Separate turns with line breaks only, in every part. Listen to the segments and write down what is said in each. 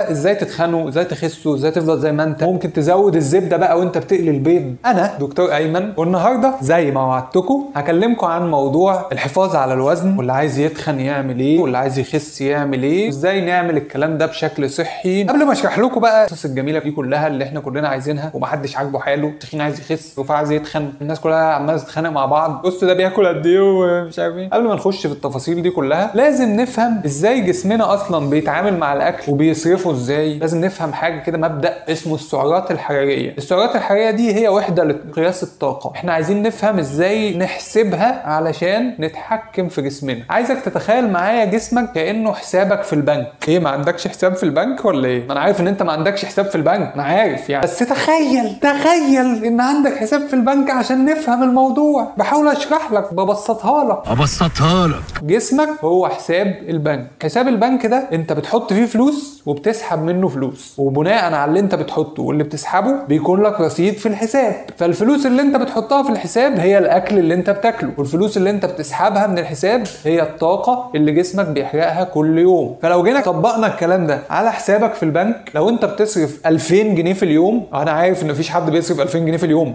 ازاي تتخنوا، ازاي تخسوا، ازاي تفضل زي ما انت. ممكن تزود الزبده بقى وانت بتقلي البيض. انا دكتور ايمن، والنهارده زي ما وعدتكم هكلمكم عن موضوع الحفاظ على الوزن، واللي عايز يتخن يعمل ايه، واللي عايز يخس يعمل ايه، وازاي نعمل الكلام ده بشكل صحي. قبل ما اشرح لكم بقى القصص الجميله دي كلها اللي احنا كلنا عايزينها ومحدش عاجبه حاله، تخين عايز يخس، رفيع عايز يتخن، الناس كلها عماله تتخانق مع بعض، بص ده بياكل قد ايه ومش عارف ايه. قبل ما نخش في التفاصيل دي كلها لازم نفهم ازاي جسمنا اصلا بيتعامل مع الاكل وبيصرفه ازاي. لازم نفهم حاجه كده، مبدا اسمه السعرات الحراريه. السعرات الحراريه دي هي وحده لقياس الطاقه. احنا عايزين نفهم ازاي نحسبها علشان نتحكم في جسمنا. عايزك تتخيل معايا جسمك كانه حسابك في البنك. ايه، ما عندكش حساب في البنك ولا ايه؟ انا عارف ان انت ما عندكش حساب في البنك، انا عارف يعني، بس تخيل ان عندك حساب في البنك عشان نفهم الموضوع. بحاول اشرح لك، ببسطها لك. جسمك هو حساب البنك. حساب البنك ده انت بتحط فيه فلوس وبتسحب منه فلوس، وبناء على اللي انت بتحطه واللي بتسحبه بيكون لك رصيد في الحساب. فالفلوس اللي انت بتحطها في الحساب هي الاكل اللي انت بتاكله، والفلوس اللي انت بتسحبها من الحساب هي الطاقه اللي جسمك بيحرقها كل يوم. فلو جينا طبقنا الكلام ده على حسابك في البنك، لو انت بتصرف 2000 جنيه في اليوم، انا عارف ان مفيش حد بيصرف 2000 جنيه في اليوم،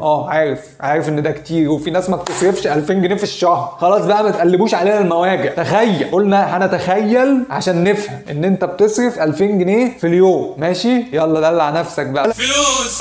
عارف ان ده كتير، وفي ناس ما بتصرفش 2000 جنيه في الشهر. خلاص بقى ما تقلبوش علينا المواجع. تخيل، قلنا هنتخيل عشان نفهم ان انت بتصرف 2000 جنيه في اليوم. ماشي، يلا دلع نفسك بقى. فلوس.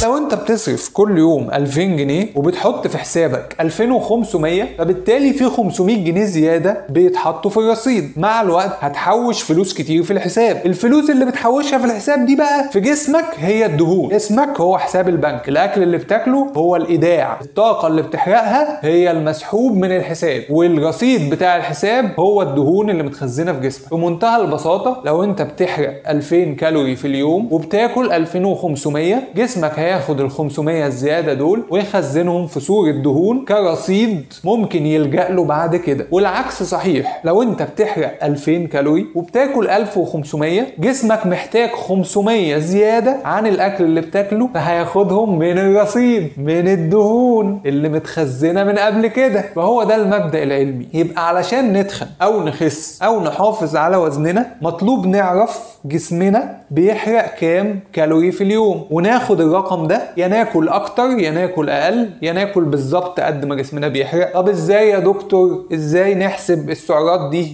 لو انت بتصرف كل يوم 2000 جنيه وبتحط في حسابك 2500، فبالتالي في 500 جنيه زياده بيتحطوا في الرصيد. مع الوقت هتحوش فلوس كتير في الحساب. الفلوس اللي بتحوشها في الحساب دي بقى في جسمك هي الدهون. جسمك هو حساب البنك. الاكل اللي بتاكله هو الايداع. الطاقه اللي بتحرقها هي المسحوب من الحساب، والرصيد بتاع الحساب هو الدهون اللي متخزنه في جسمك. بمنتهى البساطه، لو انت بتحرق 2000 كالوري في اليوم وبتاكل 2500، جسمك هياخد ال 500 الزياده دول ويخزنهم في صوره دهون كرصيد ممكن يلجأ له بعد كده. والعكس صحيح، لو انت بتحرق 2000 كالوري وبتاكل 1500، جسمك محتاج 500 زياده عن الاكل اللي بتاكله، فهياخدهم من الرصيد، من الدهون اللي متخزنه من قبل كده. فهو ده المبدأ العلمي. يبقى علشان نتخن او نخس او نحافظ على وزننا، مطلوب نعرف جسمنا بيحرق كام كالوري في اليوم، وناخد الرقم ده، يا ناكل اكتر يا ناكل اقل يا ناكل بالظبط قد ما جسمنا بيحرق. طب ازاي يا دكتور؟ ازاي نحسب السعرات دي؟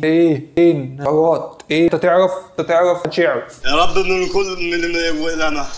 فين سعرات؟ انت تعرف هتعرف
يا رب من كل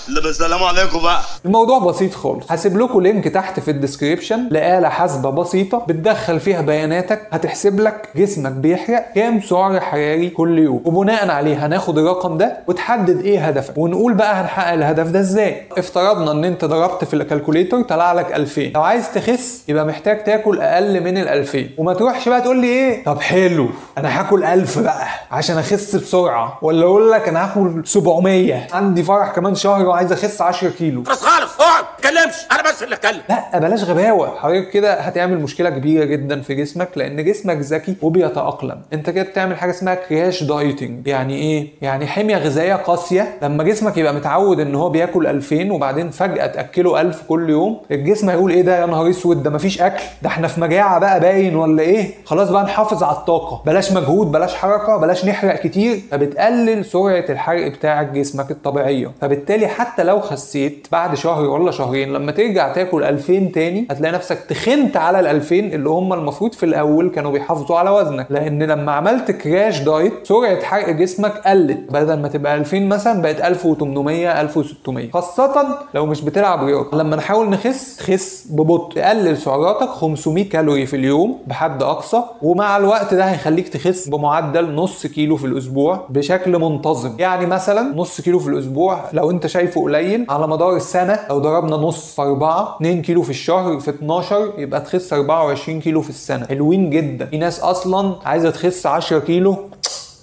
اللي السلام عليكم بقى.
الموضوع بسيط خالص. هسيب لكم لينك تحت في الديسكريبشن لآلة حاسبة بسيطة بتدخل فيها بياناتك، هتحسب لك جسمك بيحرق كام سعر حراري كل يوم، وبناء عليه هناخد الرقم ده وتحدد ايه هدفك، ونقول بقى هنحقق الهدف ده ازاي. افترضنا ان انت ضربت في الكالكوليتر طلع لك 2000. لو عايز تخس يبقى محتاج تاكل اقل من ال 2000، وما تروحش بقى تقول لي ايه، طب حلو انا هاكل 1000 بقى عشان اخس بسرعه، ولا اقول لك انا هاكل 700 عندي فرح كمان شهر وعايز اخس 10 كيلو.
بس خالص اقعد ما تتكلمش، انا بس اللي اتكلم.
لا بلاش غباوه حضرتك، كده هتعمل مشكله كبيره جدا في جسمك، لان جسمك ذكي وبيتاقلم. انت كده بتعمل حاجه اسمها كراش دايتنج. يعني ايه؟ يعني حميه غذائيه قاسيه. لما جسمك يبقى متعود ان هو بياكل 2000 وبعدين فجاه تاكله 1000 كل يوم، الجسم هيقول ايه ده، يا نهار اسود، ده مفيش اكل، ده احنا في مجاعه بقى باين ولا ايه؟ خلاص بقى نحافظ على الطاقه، بلاش مجهود، بلاش حركه، بلاش نحرق كتير. فبتقلل سرعه الحرق بتاع جسمك الطبيعيه. فبالتالي حتى لو خسيت بعد شهر ولا شهرين، لما ترجع تاكل 2000 تاني هتلاقي نفسك تخنت على ال 2000 اللي هم المفروض في الاول كانوا بيحافظوا على وزنك، لان لما عملت كراش دايت سرعه حرق جسمك قلت، بدل ما تبقى 2000 مثلا بقت 1800 1600، خاصه لو مش بتلعب رياضه. لما نحاول تخس ببطء، تقلل سعراتك 500 كالوري في اليوم بحد اقصى، ومع الوقت ده هيخليك تخس بمعدل نص كيلو في الاسبوع بشكل منتظم. يعني مثلا نص كيلو في الاسبوع لو انت شايفه قليل، على مدار السنه لو ضربنا نص في 4، 2 كيلو في الشهر في 12 يبقى تخس 24 كيلو في السنه. حلوين جدا. في ناس اصلا عايزه تخس 10 كيلو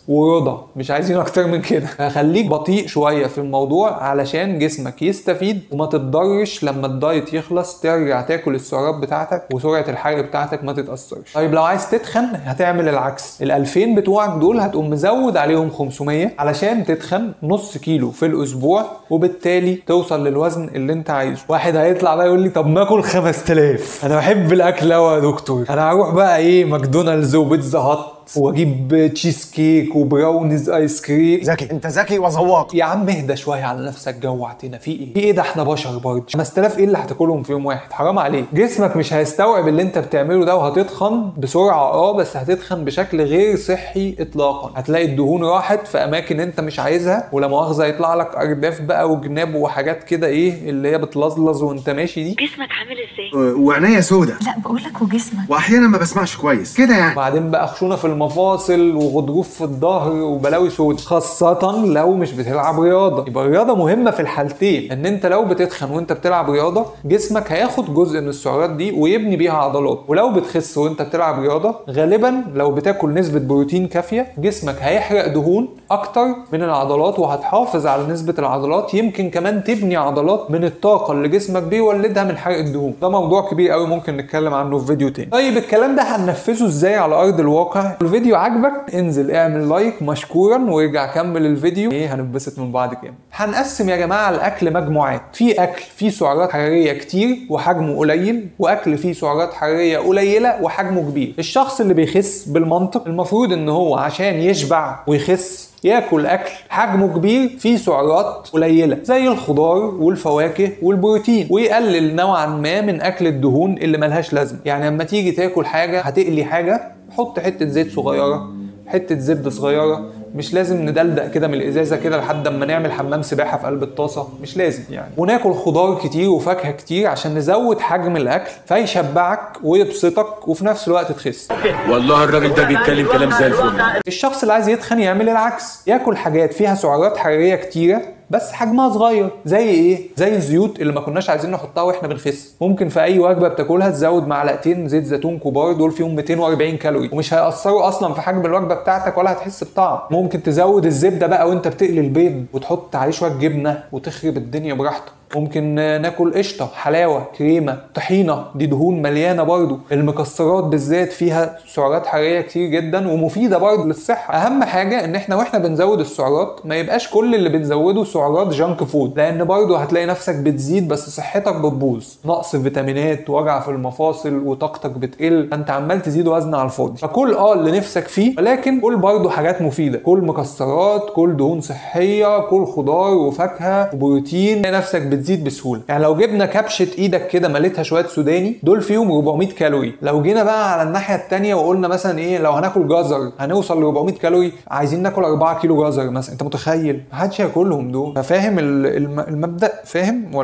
ورضا، مش عايزين اكتر من كده. فخليك بطيء شويه في الموضوع علشان جسمك يستفيد وما تتضرش لما الدايت يخلص ترجع تاكل السعرات بتاعتك وسرعه الحرق بتاعتك ما تتاثرش. طيب لو عايز تتخن هتعمل العكس. ال 2000 بتوعك دول هتقوم مزود عليهم 500 علشان تتخن نص كيلو في الاسبوع، وبالتالي توصل للوزن اللي انت عايزه. واحد هيطلع بقى يقول لي طب ما اكل 5000، انا بحب الاكل قوي يا دكتور، انا هروح بقى ايه ماكدونالدز وبيتزا هات واجيب تشيز كيك وبراونيز ايس كريم.
ذكي، انت ذكي وذواق.
يا عم اهدى شويه على نفسك، جوعتنا. في ايه ده؟ احنا بشر برضه. 5000 ايه اللي هتاكلهم في يوم واحد؟ حرام عليك. جسمك مش هيستوعب اللي انت بتعمله ده، وهتتخن بسرعه بس هتتخن بشكل غير صحي اطلاقا. هتلاقي الدهون راحت في اماكن انت مش عايزها، ولا مؤاخذه يطلع لك ارداف بقى وجناب وحاجات كده ايه اللي هي بتلظلظ وانت ماشي دي.
جسمك عامل ازاي؟
وعينيا سودا.
لا بقولك وجسمك.
واحيانا ما بسمعش كويس كده يعني.
بعدين بقى خشونه في المفاصل وغضروف في الظهر وبلاوي سود، خاصه لو مش بتلعب رياضه. يبقى الرياضه مهمه في الحالتين، ان انت لو بتتخن وانت بتلعب رياضه جسمك هياخد جزء من السعرات دي ويبني بيها عضلات، ولو بتخس وانت بتلعب رياضه غالبا لو بتاكل نسبه بروتين كافيه جسمك هيحرق دهون اكتر من العضلات، وهتحافظ على نسبه العضلات، يمكن كمان تبني عضلات من الطاقه اللي جسمك بيولدها من حرق الدهون. ده موضوع كبير قوي ممكن نتكلم عنه في فيديو تاني. طيب الكلام ده هننفذه ازاي على ارض الواقع؟ الفيديو عجبك انزل اعمل لايك مشكورا وارجع كمل الفيديو. هنتبسط من بعض كام. هنقسم يا جماعه الاكل مجموعات. في اكل فيه سعرات حراريه كتير وحجمه قليل، واكل فيه سعرات حراريه قليله وحجمه كبير. الشخص اللي بيخس بالمنطق المفروض ان هو عشان يشبع ويخس ياكل اكل حجمه كبير فيه سعرات قليله زي الخضار والفواكه والبروتين، ويقلل نوعا ما من اكل الدهون اللي ملهاش لازمه. يعني لما تيجي تاكل حاجه هتقلي حاجه، حط حته زيت صغيره، حته زبده صغيره، مش لازم ندلدق كده من الازازه كده لحد اما نعمل حمام سباحه في قلب الطاسه، مش لازم يعني. وناكل خضار كتير وفاكهه كتير عشان نزود حجم الاكل فيشبعك ويبسطك وفي نفس الوقت تخس.
والله الراجل ده بيتكلم كلام زي الفل.
الشخص اللي عايز يتخن يعمل العكس، ياكل حاجات فيها سعرات حراريه كتيره بس حجمها صغير. زي ايه؟ زي الزيوت اللي ما كناش عايزين نحطها واحنا بنخس. ممكن في اي وجبه بتاكلها تزود معلقتين زيت زيتون كبار، دول فيهم 240 كالوري ومش هيأثروا اصلا في حجم الوجبه بتاعتك ولا هتحس بطعم. ممكن تزود الزبده بقى وانت بتقلي البيض وتحط عليه شويه جبنه وتخرب الدنيا براحتك. ممكن ناكل قشطه، حلاوه، كريمه، طحينه، دي دهون مليانه برضو. المكسرات بالذات فيها سعرات حراريه كتير جدا ومفيده برضو للصحه. اهم حاجه ان احنا واحنا بنزود السعرات ما يبقاش كل اللي بنزوده سعرات جانك فود، لان برضو هتلاقي نفسك بتزيد بس صحتك بتبوظ، نقص فيتامينات، وجع في المفاصل، وطاقتك بتقل، فانت عمال تزيد وزن على الفاضي. فكل اللي نفسك فيه، ولكن كل برضو حاجات مفيده، كل مكسرات، كل دهون صحيه، كل خضار وفاكهه وبروتين، نفسك بتزيد بسهوله. يعني لو جبنا كبشه ايدك كده مليتها شويه سوداني دول فيهم 400 كالوري. لو جينا بقى على الناحيه الثانيه وقلنا مثلا ايه، لو هناكل جزر هنوصل ل 400 كالوري، عايزين ناكل 4 كيلو جزر مثلا، انت متخيل؟ محدش هياكلهم دول. فاهم المبدا؟ فاهم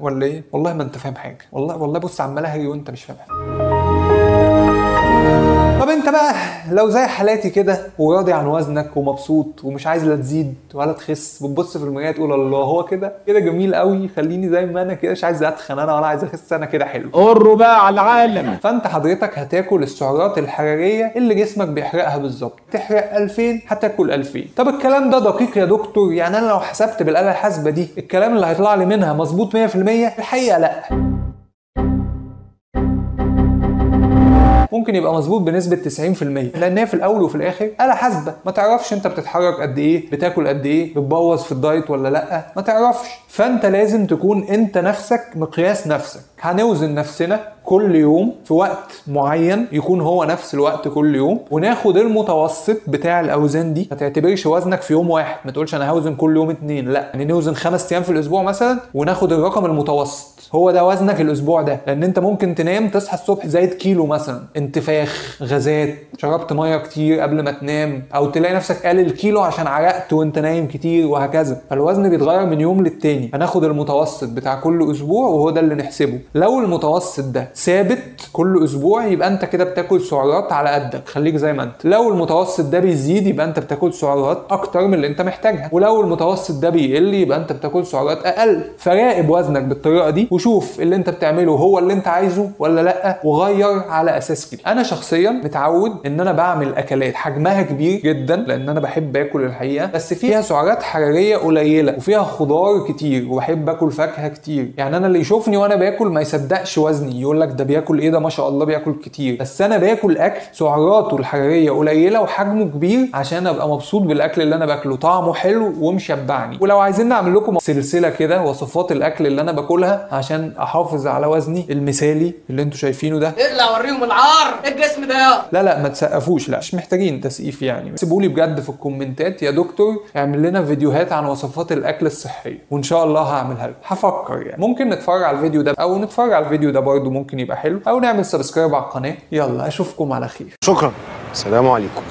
ولا ايه؟ والله ما انت فاهم حاجه. والله بص عمال اهري وانت مش فاهم حاجه. طب انت بقى لو زي حالاتي كده وراضي عن وزنك ومبسوط ومش عايز لا تزيد ولا تخس، بتبص في المرايه تقول الله هو كده جميل قوي، خليني زي ما انا كده، مش عايز اتخن انا ولا عايز اخس، انا كده حلو.
قروا بقى على العالم.
فانت حضرتك هتاكل السعرات الحراريه اللي جسمك بيحرقها بالظبط. تحرق 2000 هتاكل 2000. طب الكلام ده دقيق يا دكتور؟ يعني انا لو حسبت بالاله الحاسبه دي الكلام اللي هيطلع لي منها مظبوط 100%؟ الحقيقه لا. ممكن يبقى مظبوط بنسبه 90%، لان هي في الاول وفي الاخر آلة حاسبه، ما تعرفش انت بتتحرك قد ايه، بتاكل قد ايه، بتبوظ في الدايت ولا لا، ما تعرفش. فانت لازم تكون انت نفسك مقياس نفسك. هنوزن نفسنا كل يوم في وقت معين يكون هو نفس الوقت كل يوم، وناخد المتوسط بتاع الاوزان دي. ما تعتبرش وزنك في يوم واحد، ما تقولش انا هوزن كل يوم 2، لا، يعني نوزن 5 ايام في الاسبوع مثلا وناخد الرقم المتوسط، هو ده وزنك الاسبوع ده. لان انت ممكن تنام تصحى الصبح زايد كيلو مثلا، انتفاخ، غازات، شربت ميه كتير قبل ما تنام، او تلاقي نفسك قلل كيلو عشان عرقت وانت نايم كتير، وهكذا. فالوزن بيتغير من يوم للتاني. هناخد المتوسط بتاع كل اسبوع وهو ده اللي نحسبه. لو المتوسط ده ثابت كل اسبوع يبقى انت كده بتاكل سعرات على قدك، خليك زي ما انت. لو المتوسط ده بيزيد يبقى انت بتاكل سعرات اكتر من اللي انت محتاجها، ولو المتوسط ده بيقل يبقى انت بتاكل سعرات اقل. فراقب وزنك بالطريقه دي وشوف اللي انت بتعمله هو اللي انت عايزه ولا لا، وغير على اساس كده. انا شخصيا متعود ان انا بعمل اكلات حجمها كبير جدا لان انا بحب اكل الحقيقه، بس فيها سعرات حراريه قليله وفيها خضار كتير، وبحب اكل فاكهه كتير. يعني انا اللي يشوفني وانا باكل ما يصدقش وزني، يقول لك ده بياكل ايه ده ما شاء الله بياكل كتير، بس انا باكل اكل سعراته الحراريه قليله وحجمه كبير عشان ابقى مبسوط بالاكل اللي انا باكله، طعمه حلو ومشبعني. ولو عايزين نعمل لكم سلسله كده وصفات الاكل اللي انا باكلها عشان احافظ على وزني المثالي اللي انتوا شايفينه ده.
اقلع وريهم العار، ايه الجسم ده؟
لا ما تسقفوش، لا مش محتاجين تسقيف يعني. سيبوا لي بجد في الكومنتات يا دكتور اعمل لنا فيديوهات عن وصفات الاكل الصحيه، وان شاء الله هعملها لكم. هفكر يعني ممكن نتفرج على الفيديو ده او نتفرج على الفيديو ده برضو ممكن يبقى حلو، او نعمل سبسكرايب على القناه. يلا اشوفكم على خير.
شكرا. السلام عليكم.